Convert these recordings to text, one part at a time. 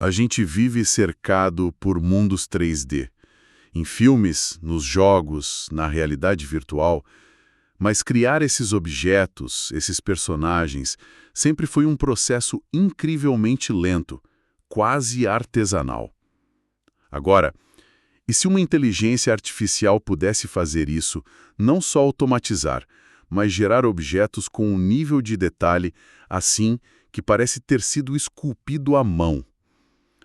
A gente vive cercado por mundos 3D, em filmes, nos jogos, na realidade virtual, mas criar esses objetos, esses personagens, sempre foi um processo incrivelmente lento, quase artesanal. Agora, e se uma inteligência artificial pudesse fazer isso, não só automatizar, mas gerar objetos com um nível de detalhe assim que parece ter sido esculpido à mão?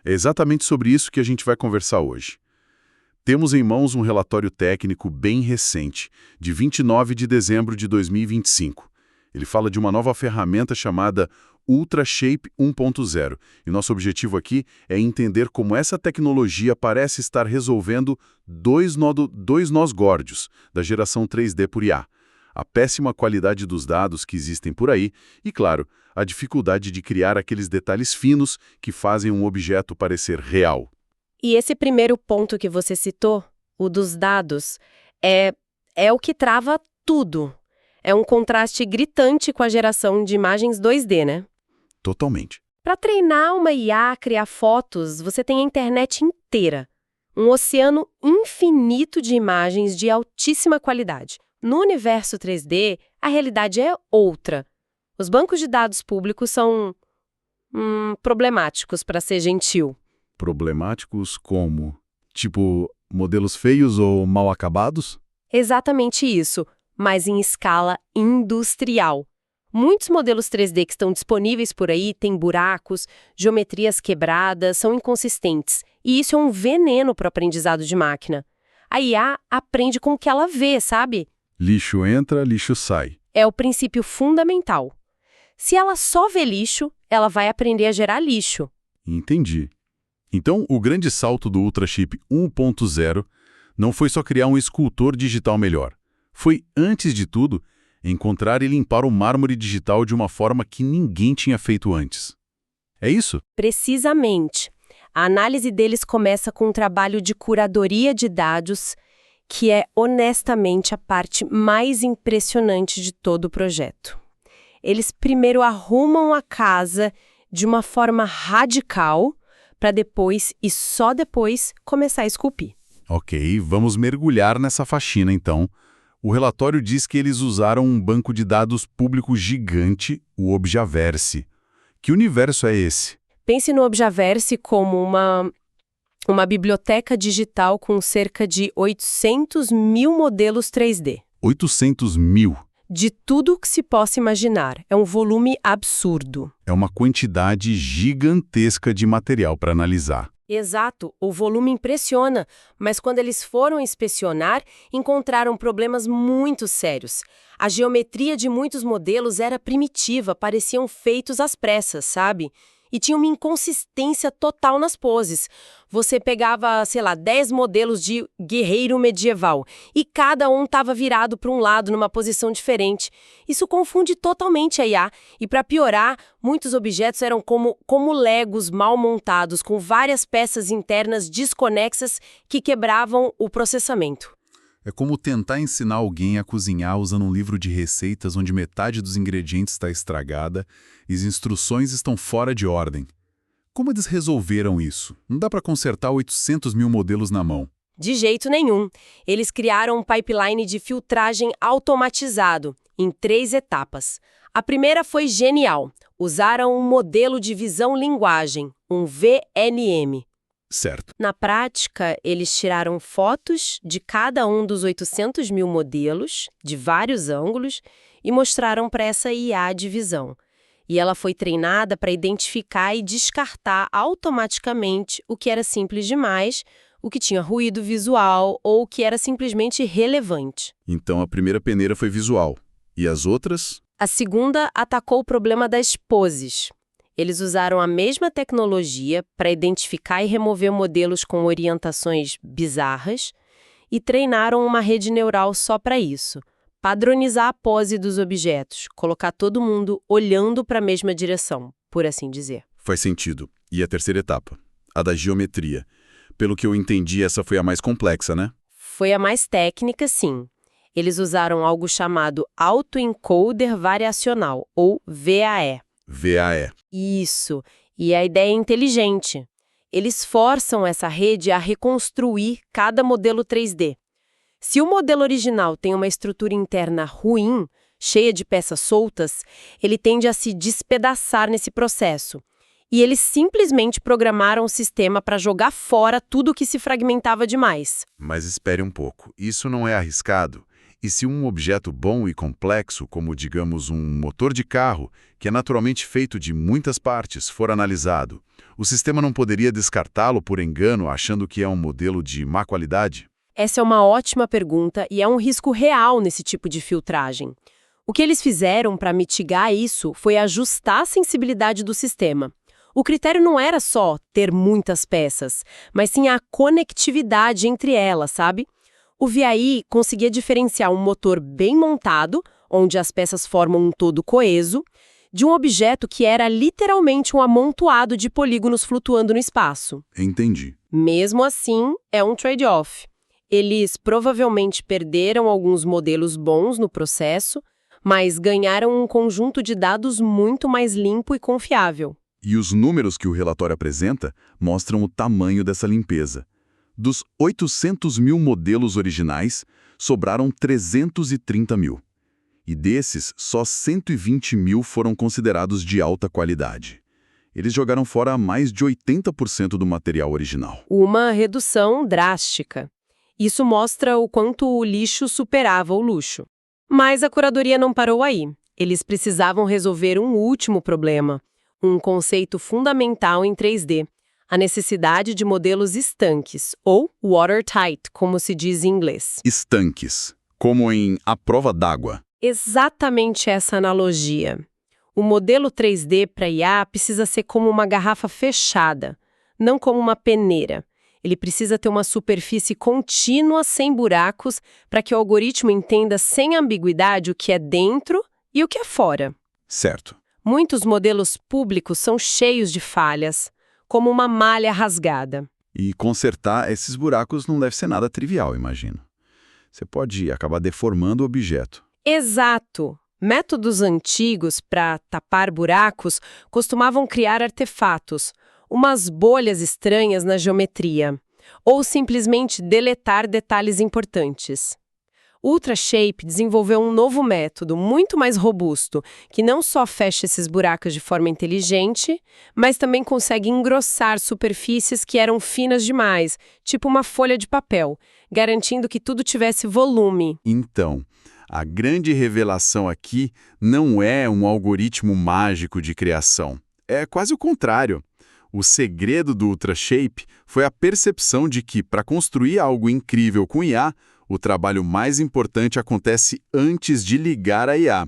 É exatamente sobre isso que a gente vai conversar hoje. Temos em mãos um relatório técnico bem recente, de 29 de dezembro de 2025. Ele fala de uma nova ferramenta chamada UltraShape 1.0, e nosso objetivo aqui é entender como essa tecnologia parece estar resolvendo dois nós górdios da geração 3D por IA, a péssima qualidade dos dados que existem por aí e, claro, a dificuldade de criar aqueles detalhes finos que fazem um objeto parecer real. E esse primeiro ponto que você citou, o dos dados, é o que trava tudo. É um contraste gritante com a geração de imagens 2D, né? Totalmente. Para treinar uma IA a criar fotos, você tem a internet inteira. Um oceano infinito de imagens de altíssima qualidade. No universo 3D, a realidade é outra. Os bancos de dados públicos são problemáticos, para ser gentil. Problemáticos como? Tipo, modelos feios ou mal acabados? Exatamente isso, mas em escala industrial. Muitos modelos 3D que estão disponíveis por aí têm buracos, geometrias quebradas, são inconsistentes. E isso é um veneno para o aprendizado de máquina. A IA aprende com o que ela vê, sabe? Lixo entra, lixo sai. É o princípio fundamental. Se ela só vê lixo, ela vai aprender a gerar lixo. Entendi. Então, o grande salto do UltraShape 1.0 não foi só criar um escultor digital melhor. Foi, antes de tudo, encontrar e limpar o mármore digital de uma forma que ninguém tinha feito antes. É isso? Precisamente. A análise deles começa com um trabalho de curadoria de dados, que é, honestamente, a parte mais impressionante de todo o projeto. Eles primeiro arrumam a casa de uma forma radical, para depois, e só depois, começar a esculpir. Ok, vamos mergulhar nessa faxina então. O relatório diz que eles usaram um banco de dados público gigante, o Objaverse. Que universo é esse? Pense no Objaverse como uma biblioteca digital com cerca de 800 mil modelos 3D. 800 mil. De tudo que se possa imaginar. É um volume absurdo. É uma quantidade gigantesca de material para analisar. Exato, o volume impressiona, mas quando eles foram inspecionar, encontraram problemas muito sérios. A geometria de muitos modelos era primitiva, pareciam feitos às pressas, sabe? E tinha uma inconsistência total nas poses. Você pegava, 10 modelos de guerreiro medieval e cada um estava virado para um lado numa posição diferente. Isso confunde totalmente a IA. E para piorar, muitos objetos eram como legos mal montados, com várias peças internas desconexas que quebravam o processamento. É como tentar ensinar alguém a cozinhar usando um livro de receitas onde metade dos ingredientes está estragada e as instruções estão fora de ordem. Como eles resolveram isso? Não dá para consertar 800 mil modelos na mão. De jeito nenhum. Eles criaram um pipeline de filtragem automatizado, em 3 etapas. A primeira foi genial. Usaram um modelo de visão-linguagem, um VNM. Certo. Na prática, eles tiraram fotos de cada um dos 800 mil modelos, de vários ângulos, e mostraram para essa IA de visão. E ela foi treinada para identificar e descartar automaticamente o que era simples demais, o que tinha ruído visual ou o que era simplesmente irrelevante. Então a primeira peneira foi visual. E as outras? A segunda atacou o problema das poses. Eles usaram a mesma tecnologia para identificar e remover modelos com orientações bizarras e treinaram uma rede neural só para isso. Padronizar a pose dos objetos, colocar todo mundo olhando para a mesma direção, por assim dizer. Faz sentido. E a terceira etapa? A da geometria. Pelo que eu entendi, essa foi a mais complexa, né? Foi a mais técnica, sim. Eles usaram algo chamado autoencoder variacional, ou VAE. VAE. Isso. E a ideia é inteligente. Eles forçam essa rede a reconstruir cada modelo 3D. Se o modelo original tem uma estrutura interna ruim, cheia de peças soltas, ele tende a se despedaçar nesse processo. E eles simplesmente programaram o sistema para jogar fora tudo que se fragmentava demais. Mas espere um pouco, isso não é arriscado? E se um objeto bom e complexo, como digamos um motor de carro, que é naturalmente feito de muitas partes, for analisado, o sistema não poderia descartá-lo por engano achando que é um modelo de má qualidade? Essa é uma ótima pergunta e é um risco real nesse tipo de filtragem. O que eles fizeram para mitigar isso foi ajustar a sensibilidade do sistema. O critério não era só ter muitas peças, mas sim a conectividade entre elas, sabe? O VAI conseguia diferenciar um motor bem montado, onde as peças formam um todo coeso, de um objeto que era literalmente um amontoado de polígonos flutuando no espaço. Entendi. Mesmo assim, é um trade-off. Eles provavelmente perderam alguns modelos bons no processo, mas ganharam um conjunto de dados muito mais limpo e confiável. E os números que o relatório apresenta mostram o tamanho dessa limpeza. Dos 800 mil modelos originais, sobraram 330 mil. E desses, só 120 mil foram considerados de alta qualidade. Eles jogaram fora mais de 80% do material original. Uma redução drástica. Isso mostra o quanto o lixo superava o luxo. Mas a curadoria não parou aí. Eles precisavam resolver um último problema, um conceito fundamental em 3D, a necessidade de modelos estanques, ou watertight, como se diz em inglês. Estanques, como em a prova d'água. Exatamente essa analogia. O modelo 3D para IA precisa ser como uma garrafa fechada, não como uma peneira. Ele precisa ter uma superfície contínua, sem buracos, para que o algoritmo entenda sem ambiguidade o que é dentro e o que é fora. Certo. Muitos modelos públicos são cheios de falhas, como uma malha rasgada. E consertar esses buracos não deve ser nada trivial, imagino. Você pode acabar deformando o objeto. Exato! Métodos antigos para tapar buracos costumavam criar artefatos, umas bolhas estranhas na geometria, ou simplesmente deletar detalhes importantes. Ultrashape desenvolveu um novo método muito mais robusto, que não só fecha esses buracos de forma inteligente, mas também consegue engrossar superfícies que eram finas demais, tipo uma folha de papel, garantindo que tudo tivesse volume. Então, a grande revelação aqui não é um algoritmo mágico de criação. É quase o contrário. O segredo do Ultrashape foi a percepção de que, para construir algo incrível com IA, o trabalho mais importante acontece antes de ligar a IA.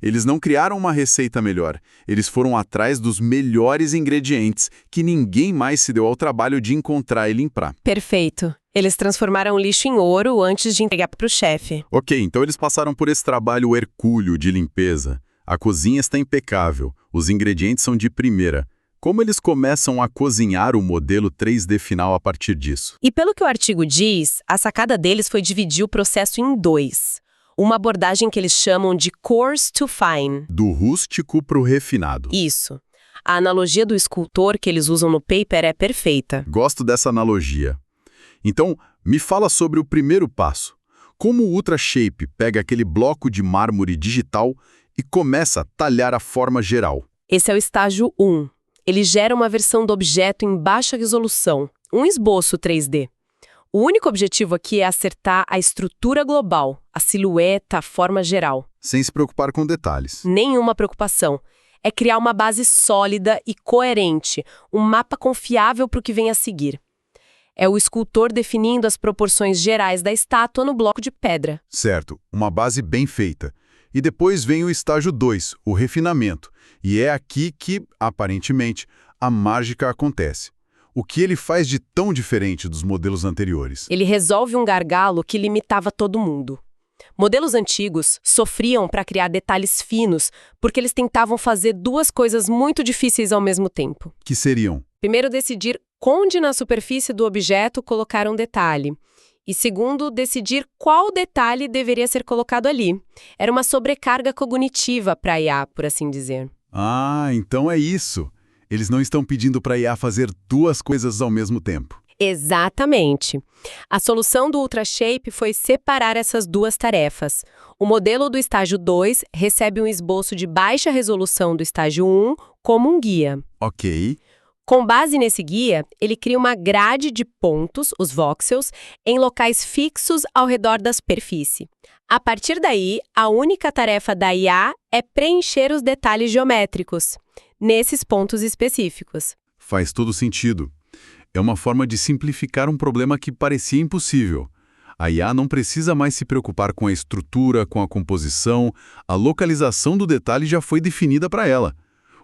Eles não criaram uma receita melhor, eles foram atrás dos melhores ingredientes que ninguém mais se deu ao trabalho de encontrar e limpar. Perfeito. Eles transformaram o lixo em ouro antes de entregar para o chefe. Ok, então eles passaram por esse trabalho hercúleo de limpeza. A cozinha está impecável, os ingredientes são de primeira. Como eles começam a cozinhar o modelo 3D final a partir disso? E pelo que o artigo diz, a sacada deles foi dividir o processo em dois. Uma abordagem que eles chamam de coarse to fine. Do rústico para o refinado. Isso. A analogia do escultor que eles usam no paper é perfeita. Gosto dessa analogia. Então, me fala sobre o primeiro passo. Como o Ultrashape pega aquele bloco de mármore digital e começa a talhar a forma geral? Esse é o estágio 1. Ele gera uma versão do objeto em baixa resolução, um esboço 3D. O único objetivo aqui é acertar a estrutura global, a silhueta, a forma geral. Sem se preocupar com detalhes. Nenhuma preocupação. É criar uma base sólida e coerente, um mapa confiável para o que vem a seguir. É o escultor definindo as proporções gerais da estátua no bloco de pedra. Certo, uma base bem feita. E depois vem o estágio 2, o refinamento. E é aqui que, aparentemente, a mágica acontece. O que ele faz de tão diferente dos modelos anteriores? Ele resolve um gargalo que limitava todo mundo. Modelos antigos sofriam para criar detalhes finos porque eles tentavam fazer duas coisas muito difíceis ao mesmo tempo. Que seriam? Primeiro, decidir onde na superfície do objeto colocar um detalhe. E segundo, decidir qual detalhe deveria ser colocado ali. Era uma sobrecarga cognitiva para a IA, por assim dizer. Ah, então é isso. Eles não estão pedindo para a IA fazer duas coisas ao mesmo tempo. Exatamente. A solução do UltraShape foi separar essas duas tarefas. O modelo do estágio 2 recebe um esboço de baixa resolução do estágio 1 como um guia. Ok. Com base nesse guia, ele cria uma grade de pontos, os voxels, em locais fixos ao redor da superfície. A partir daí, a única tarefa da IA é preencher os detalhes geométricos, nesses pontos específicos. Faz todo sentido. É uma forma de simplificar um problema que parecia impossível. A IA não precisa mais se preocupar com a estrutura, com a composição, a localização do detalhe já foi definida para ela.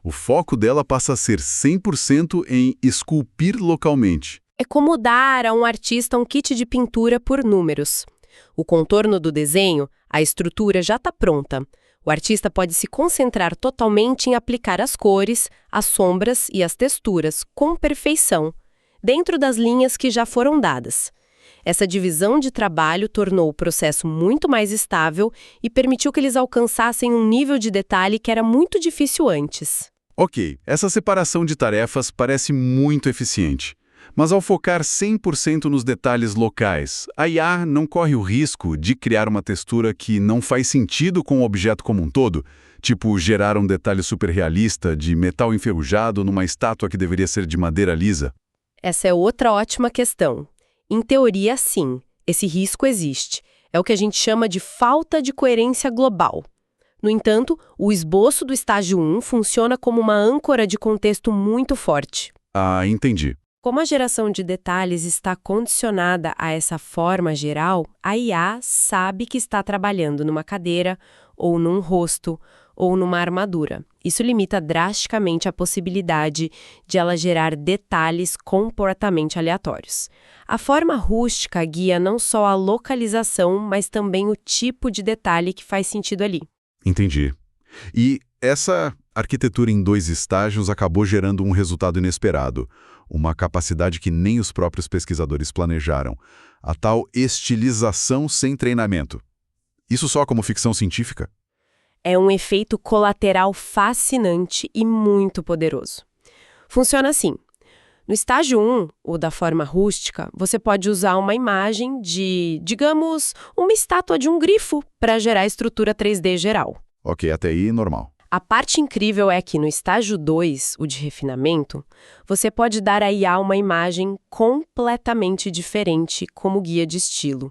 O foco dela passa a ser 100% em esculpir localmente. É como dar a um artista um kit de pintura por números. O contorno do desenho, a estrutura já está pronta. O artista pode se concentrar totalmente em aplicar as cores, as sombras e as texturas com perfeição, dentro das linhas que já foram dadas. Essa divisão de trabalho tornou o processo muito mais estável e permitiu que eles alcançassem um nível de detalhe que era muito difícil antes. Ok, essa separação de tarefas parece muito eficiente. Mas ao focar 100% nos detalhes locais, a IA não corre o risco de criar uma textura que não faz sentido com o objeto como um todo? Tipo, gerar um detalhe super realista de metal enferrujado numa estátua que deveria ser de madeira lisa? Essa é outra ótima questão. Em teoria, sim, esse risco existe. É o que a gente chama de falta de coerência global. No entanto, o esboço do estágio 1 funciona como uma âncora de contexto muito forte. Ah, entendi. Como a geração de detalhes está condicionada a essa forma geral, a IA sabe que está trabalhando numa cadeira, ou num rosto, ou numa armadura. Isso limita drasticamente a possibilidade de ela gerar detalhes completamente aleatórios. A forma rústica guia não só a localização, mas também o tipo de detalhe que faz sentido ali. Entendi. E essa arquitetura em 2 estágios acabou gerando um resultado inesperado, uma capacidade que nem os próprios pesquisadores planejaram, a tal estilização sem treinamento. Isso só como ficção científica? É um efeito colateral fascinante e muito poderoso. Funciona assim. No estágio 1, o da forma rústica, você pode usar uma imagem de, digamos, uma estátua de um grifo para gerar a estrutura 3D geral. Ok, até aí normal. A parte incrível é que no estágio 2, o de refinamento, você pode dar à IA uma imagem completamente diferente como guia de estilo.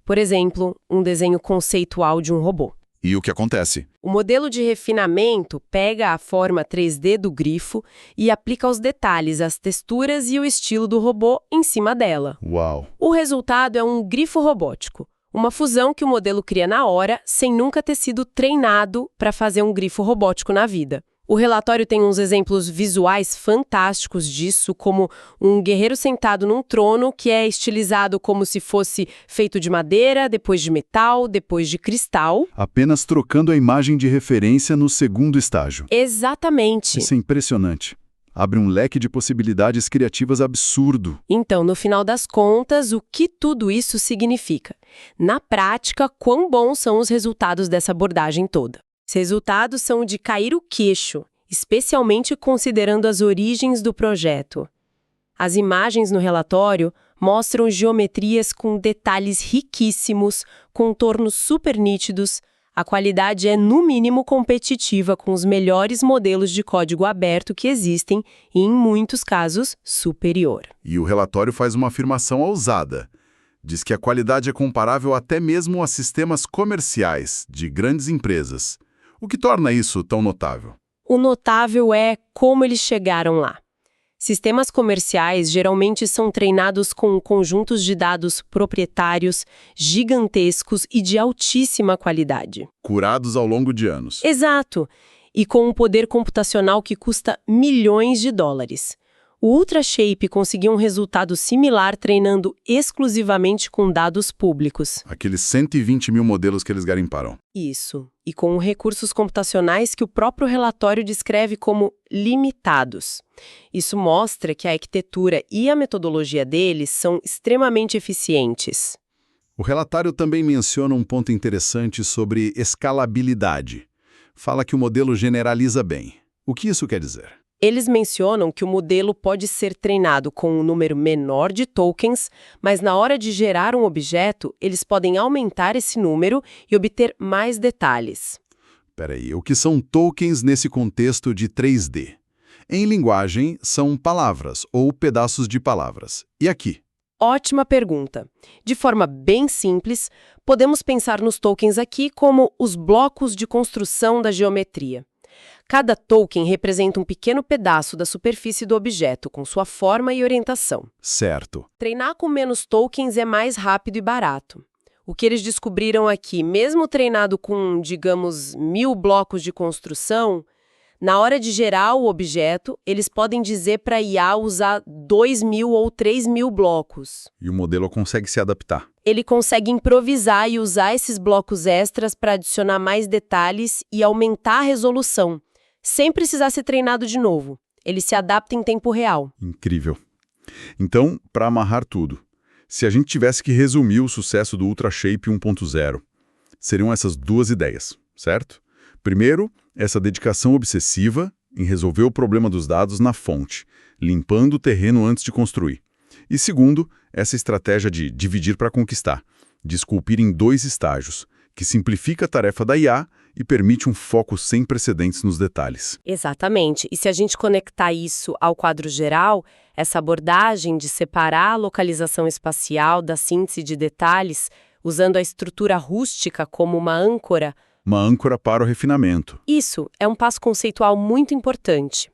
Por exemplo, um desenho conceitual de um robô. E o que acontece? O modelo de refinamento pega a forma 3D do grifo e aplica os detalhes, as texturas e o estilo do robô em cima dela. Uau! O resultado é um grifo robótico, uma fusão que o modelo cria na hora, sem nunca ter sido treinado para fazer um grifo robótico na vida. O relatório tem uns exemplos visuais fantásticos disso, como um guerreiro sentado num trono que é estilizado como se fosse feito de madeira, depois de metal, depois de cristal. Apenas trocando a imagem de referência no segundo estágio. Exatamente. Isso é impressionante. Abre um leque de possibilidades criativas absurdo. Então, no final das contas, o que tudo isso significa? Na prática, quão bons são os resultados dessa abordagem toda? Os resultados são de cair o queixo, especialmente considerando as origens do projeto. As imagens no relatório mostram geometrias com detalhes riquíssimos, contornos super nítidos. A qualidade é, no mínimo, competitiva com os melhores modelos de código aberto que existem e, em muitos casos, superior. E o relatório faz uma afirmação ousada. Diz que a qualidade é comparável até mesmo a sistemas comerciais de grandes empresas. O que torna isso tão notável? O notável é como eles chegaram lá. Sistemas comerciais geralmente são treinados com conjuntos de dados proprietários, gigantescos e de altíssima qualidade. Curados ao longo de anos. Exato! E com um poder computacional que custa milhões de dólares. O UltraShape conseguiu um resultado similar treinando exclusivamente com dados públicos. Aqueles 120 mil modelos que eles garimparam. Isso. E com recursos computacionais que o próprio relatório descreve como limitados. Isso mostra que a arquitetura e a metodologia deles são extremamente eficientes. O relatório também menciona um ponto interessante sobre escalabilidade. Fala que o modelo generaliza bem. O que isso quer dizer? Eles mencionam que o modelo pode ser treinado com um número menor de tokens, mas na hora de gerar um objeto, eles podem aumentar esse número e obter mais detalhes. Peraí, o que são tokens nesse contexto de 3D? Em linguagem, são palavras ou pedaços de palavras. E aqui? Ótima pergunta. De forma bem simples, podemos pensar nos tokens aqui como os blocos de construção da geometria. Cada token representa um pequeno pedaço da superfície do objeto, com sua forma e orientação. Certo. Treinar com menos tokens é mais rápido e barato. O que eles descobriram aqui, mesmo treinado com, digamos, 1000 blocos de construção, na hora de gerar o objeto, eles podem dizer para a IA usar 2000 ou 3000 blocos. E o modelo consegue se adaptar. Ele consegue improvisar e usar esses blocos extras para adicionar mais detalhes e aumentar a resolução, sem precisar ser treinado de novo. Ele se adapta em tempo real. Incrível. Então, para amarrar tudo, se a gente tivesse que resumir o sucesso do UltraShape 1.0, seriam essas duas ideias, certo? Primeiro, essa dedicação obsessiva em resolver o problema dos dados na fonte, limpando o terreno antes de construir. E segundo, essa estratégia de dividir para conquistar, de esculpir em 2 estágios, que simplifica a tarefa da IA e permite um foco sem precedentes nos detalhes. Exatamente. E se a gente conectar isso ao quadro geral, essa abordagem de separar a localização espacial da síntese de detalhes, usando a estrutura rústica como uma âncora, para o refinamento. isso é um passo conceitual muito importante.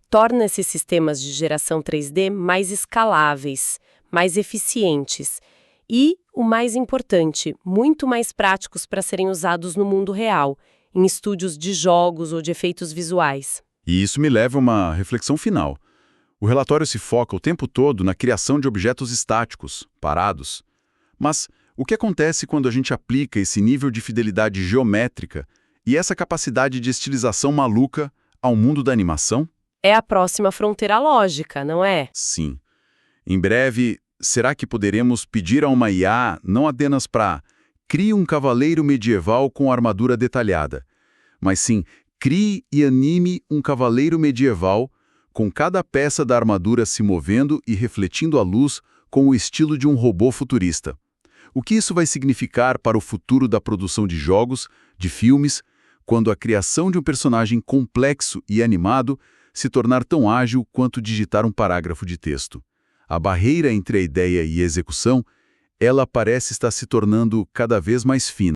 Torna esses sistemas de geração 3D mais escaláveis, mais eficientes e, o mais importante, muito mais práticos para serem usados no mundo real, em estúdios de jogos ou de efeitos visuais. E isso me leva a uma reflexão final. O relatório se foca o tempo todo na criação de objetos estáticos, parados. Mas o que acontece quando a gente aplica esse nível de fidelidade geométrica e essa capacidade de estilização maluca ao mundo da animação? É a próxima fronteira lógica, não é? Sim. Em breve, será que poderemos pedir a uma IA não apenas para crie um cavaleiro medieval com armadura detalhada, mas sim crie e anime um cavaleiro medieval com cada peça da armadura se movendo e refletindo a luz com o estilo de um robô futurista? O que isso vai significar para o futuro da produção de jogos, de filmes, quando a criação de um personagem complexo e animado se tornar tão ágil quanto digitar um parágrafo de texto? A barreira entre a ideia e a execução, ela parece estar se tornando cada vez mais fina.